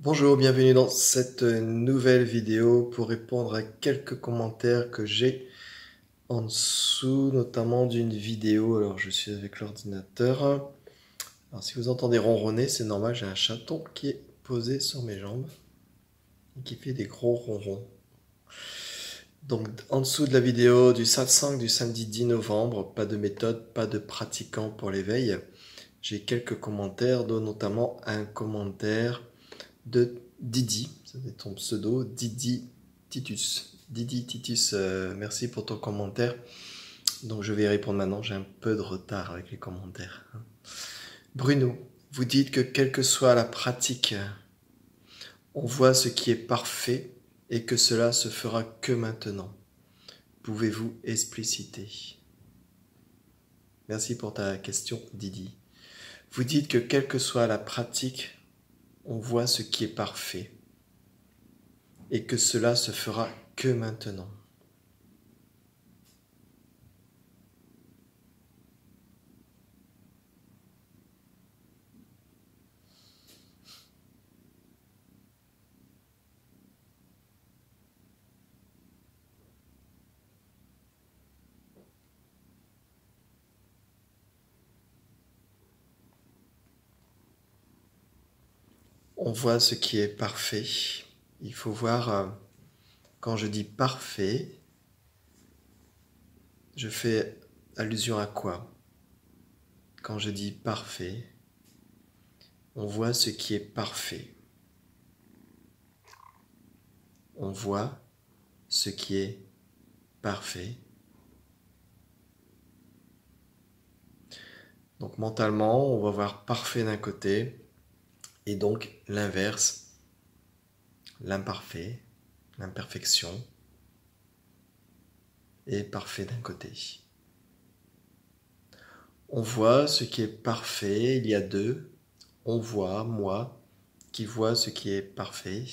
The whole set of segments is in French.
Bonjour, bienvenue dans cette nouvelle vidéo pour répondre à quelques commentaires que j'ai en dessous, notamment d'une vidéo. Alors, je suis avec l'ordinateur. Alors, si vous entendez ronronner, c'est normal, j'ai un chaton qui est posé sur mes jambes et qui fait des gros ronrons. Donc, en dessous de la vidéo du satsang du samedi 10 novembre, pas de méthode, pas de pratiquant pour l'éveil, j'ai quelques commentaires, dont notamment un commentaire de Didi, c'est ton pseudo, Didi Titus. Didi Titus, merci pour ton commentaire. Donc je vais y répondre maintenant, j'ai un peu de retard avec les commentaires. Bruno, vous dites que quelle que soit la pratique, on voit ce qui est parfait et que cela se fera que maintenant. Pouvez-vous expliciter? Merci pour ta question, Didi. Vous dites que quelle que soit la pratique, on voit ce qui est parfait et que cela se fera que maintenant. On voit ce qui est parfait. Il faut voir, quand je dis parfait, je fais allusion à quoi? Quand je dis parfait, on voit ce qui est parfait. On voit ce qui est parfait. Donc mentalement, on va voir parfait d'un côté et donc l'inverse, l'imparfait, l'imperfection est parfait d'un côté. On voit ce qui est parfait, il y a deux. On voit, moi, qui vois ce qui est parfait.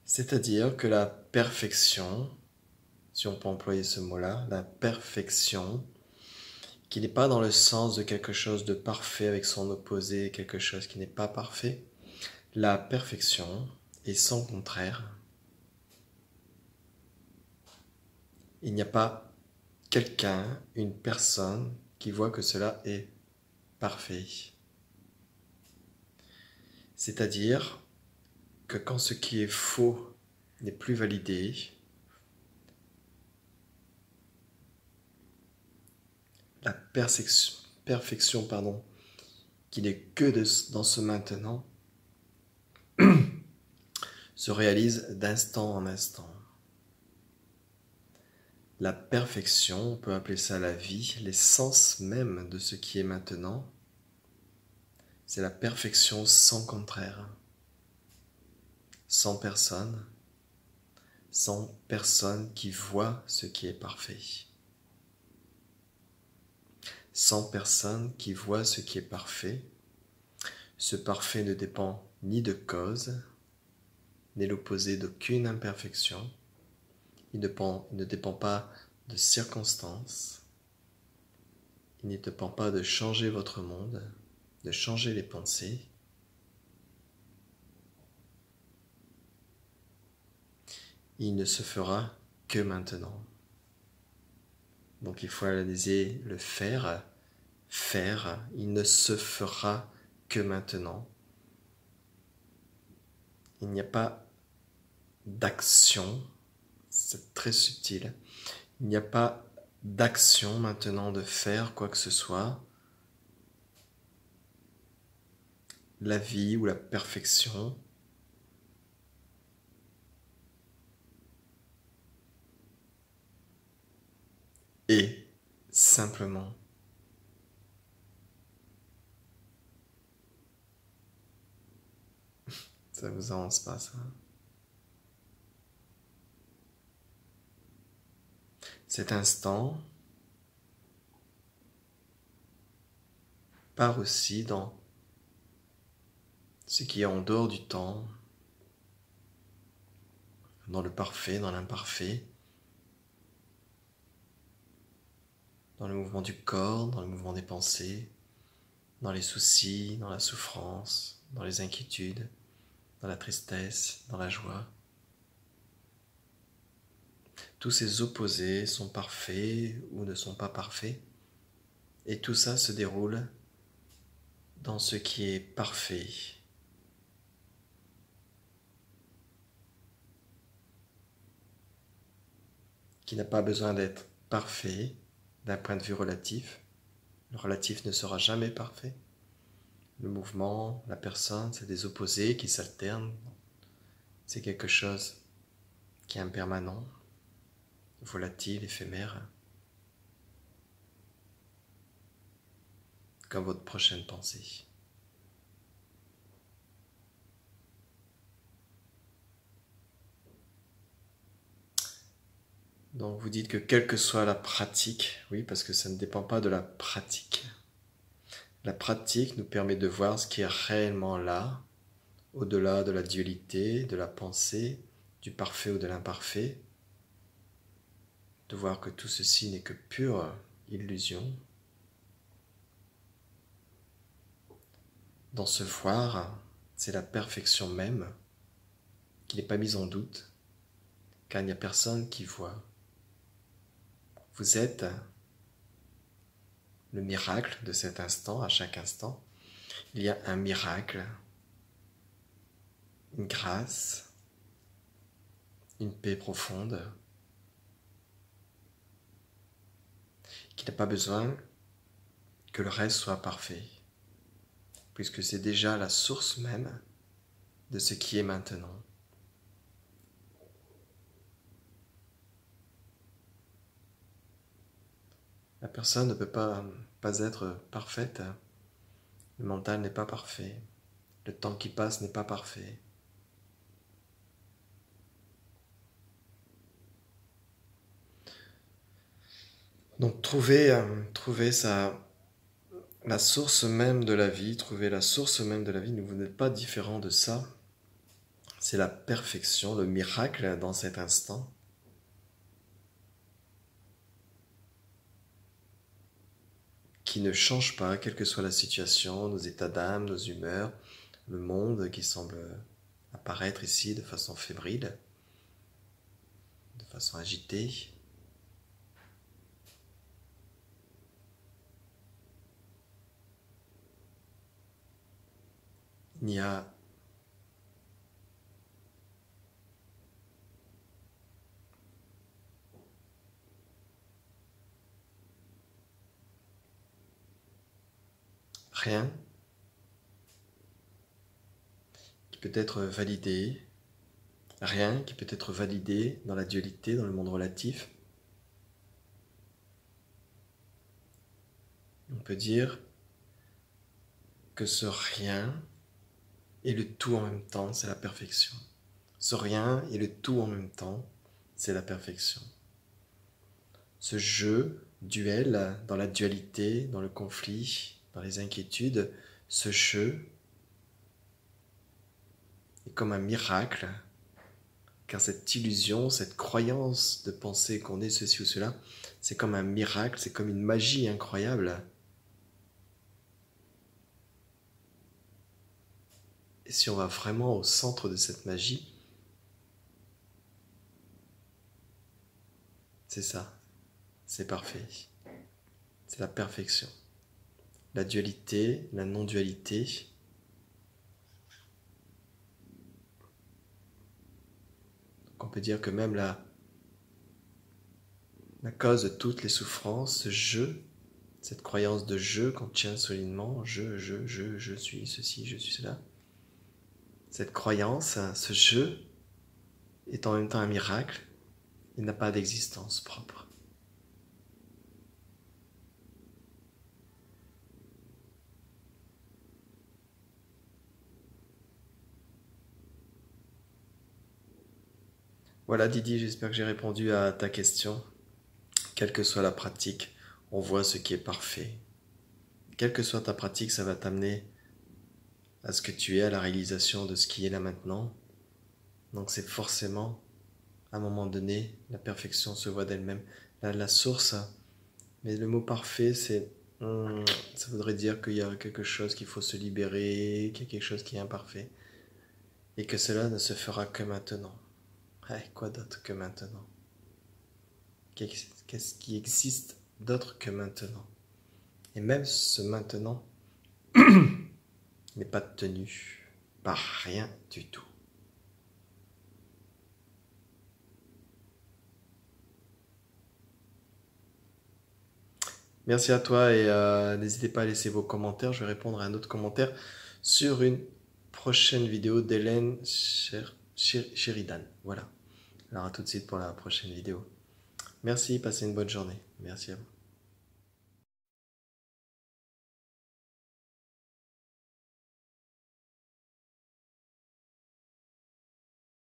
C'est-à-dire que la perfection, si on peut employer ce mot-là, la perfection, qui n'est pas dans le sens de quelque chose de parfait avec son opposé, quelque chose qui n'est pas parfait, la perfection est sans contraire. Il n'y a pas quelqu'un, une personne qui voit que cela est parfait. C'est-à-dire que quand ce qui est faux n'est plus validé, la perfection, qui n'est que dans ce maintenant, se réalise d'instant en instant. La perfection, on peut appeler ça la vie, l'essence même de ce qui est maintenant, c'est la perfection sans contraire, sans personne qui voit ce qui est parfait. Sans personne qui voit ce qui est parfait, ce parfait ne dépend ni de cause, n'est l'opposé d'aucune imperfection, il ne dépend pas de circonstances, il ne dépend pas de changer votre monde, de changer les pensées. Il ne se fera que maintenant. Donc il faut analyser le faire, il ne se fera que maintenant. Il n'y a pas d'action, c'est très subtil, il n'y a pas d'action maintenant de faire quoi que ce soit. La vie ou la perfection est simplement ça vous avance pas ça. Cet instant part aussi dans ce qui est en dehors du temps, dans le parfait, dans l'imparfait. dans le mouvement du corps, dans le mouvement des pensées, dans les soucis, dans la souffrance, dans les inquiétudes, dans la tristesse, dans la joie. Tous ces opposés sont parfaits ou ne sont pas parfaits, et tout ça se déroule dans ce qui est parfait. Qui n'a pas besoin d'être parfait d'un point de vue relatif. Le relatif ne sera jamais parfait. Le mouvement, la personne, c'est des opposés qui s'alternent. C'est quelque chose qui est impermanent, volatile, éphémère, comme votre prochaine pensée. Donc vous dites que quelle que soit la pratique, oui, parce que ça ne dépend pas de la pratique. La pratique nous permet de voir ce qui est réellement là, au-delà de la dualité, de la pensée, du parfait ou de l'imparfait, de voir que tout ceci n'est que pure illusion. Dans ce voir, c'est la perfection même qui n'est pas mise en doute, car il n'y a personne qui voit. Vous êtes le miracle de cet instant, à chaque instant. Il y a un miracle, une grâce, une paix profonde, qui n'a pas besoin que le reste soit parfait, puisque c'est déjà la source même de ce qui est maintenant. La personne ne peut pas être parfaite. Le mental n'est pas parfait. Le temps qui passe n'est pas parfait. Donc trouver la source même de la vie, trouver la source même de la vie, vous n'êtes pas différent de ça. C'est la perfection, le miracle dans cet instant. Qui ne change pas, quelle que soit la situation, nos états d'âme, nos humeurs, le monde qui semble apparaître ici de façon fébrile, de façon agitée. Il n'y a rien qui peut être validé, rien qui peut être validé dans la dualité, dans le monde relatif. On peut dire que ce rien et le tout en même temps, c'est la perfection. Ce rien et le tout en même temps, c'est la perfection. Ce jeu, duel, dans la dualité, dans le conflit, dans les inquiétudes, ce jeu est comme un miracle, car cette illusion, cette croyance de penser qu'on est ceci ou cela, c'est comme un miracle, c'est comme une magie incroyable. Et si on va vraiment au centre de cette magie, c'est ça, c'est parfait, c'est la perfection. La dualité, la non-dualité, on peut dire que même la cause de toutes les souffrances, ce jeu, cette croyance de je qu'on tient solidement, je suis ceci, je suis cela. Cette croyance, ce je, est en même temps un miracle, il n'a pas d'existence propre. Voilà Didi, j'espère que j'ai répondu à ta question. Quelle que soit la pratique, on voit ce qui est parfait. Quelle que soit ta pratique, ça va t'amener à ce que tu es, à la réalisation de ce qui est là maintenant. Donc c'est forcément, à un moment donné, la perfection se voit d'elle-même. La source Mais le mot parfait, ça voudrait dire qu'il y a quelque chose qu'il faut se libérer, qu'il y a quelque chose qui est imparfait, et que cela ne se fera que maintenant. Quoi d'autre que maintenant? Qu'est-ce qui existe d'autre que maintenant? Et même ce maintenant n'est pas tenu par rien du tout. Merci à toi et n'hésitez pas à laisser vos commentaires. Je vais répondre à un autre commentaire sur une prochaine vidéo d'Hélène Sheridan. Voilà. Alors à tout de suite pour la prochaine vidéo. Merci, passez une bonne journée. Merci à vous.